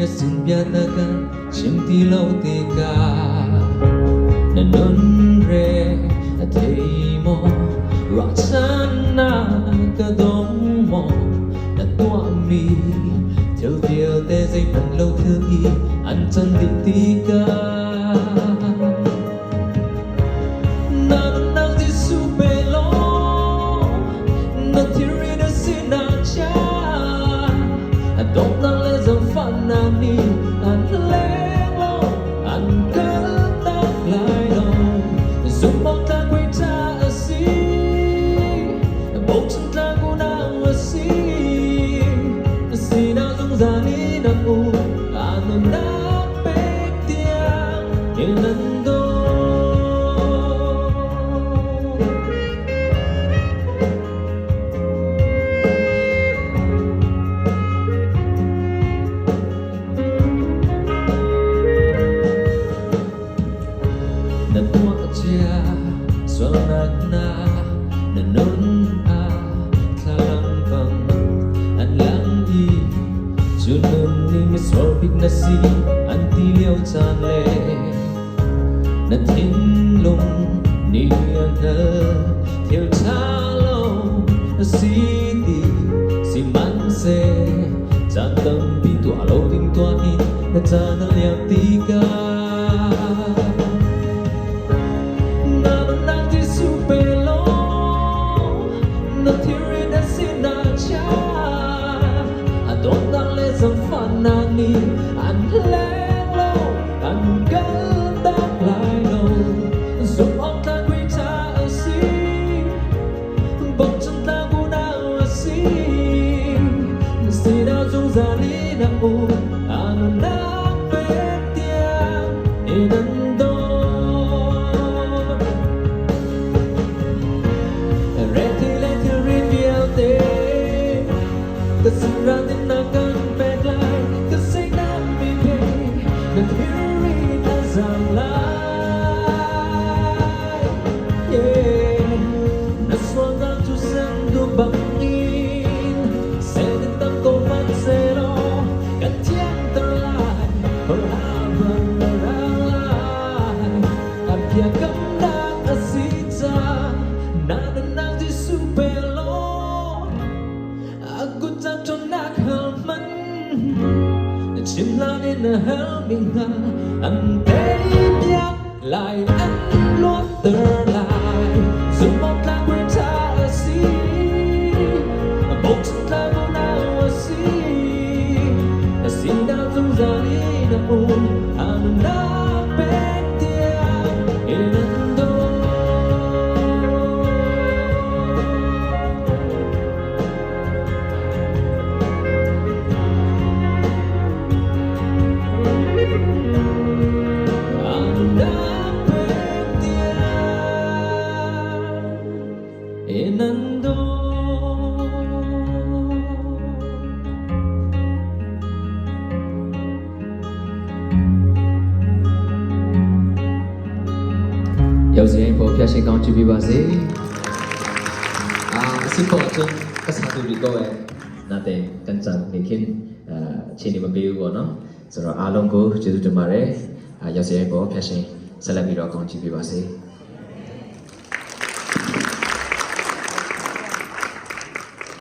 na simbyatakan Simti lau tika Na nunre Na thay mo Raksan na kadong mo Na tua mi Thiêu thiêu tê dây phần lâu thư y Anh chân đi tika Nasi anti liêu chan le na thinh lung ni an thơ thiêu cha lâu si ti si man se chan tâm bi tua lâu ting tua hin na chan na liao ti ka na nang ti su pe lo na thirin na si na cha adon dang le zam fan na ni anh lén lâu anh gắn đáp lại đầu dùng ông ta quy cha ở si bỗng chân ta cô nào ở si si nào dung ra lý nằm u anh đã biết tiếng đi đến đâu rét thì lên thì riêng nhiều thế ta sinh ra tiếng nàng gần bên lại dan cerita zamlai Naswanda tu sendo bangin Sedentang ko mansero Katiang terlai Berhabang meralai Abia kamdang asita Nananang di supelo Aku tak tonak halman Chim lan in hell mình nga anh thấy nhắc lại anh luôn trở lại dù một tháng quên ta ở si một chân ta vô nào ở si đã dung ra đi nằm buồn anh đã biết tiếng in anh đâu Yêu gì anh phố phía trên con chụp bà gì xin phổ chân các sản phẩm của tôi là tên chân chân mình khiến trên điểm biểu của nó rồi alo cô chỉ tụi mà đấy yêu gì anh phố phía trên sẽ là video con chụp bà gì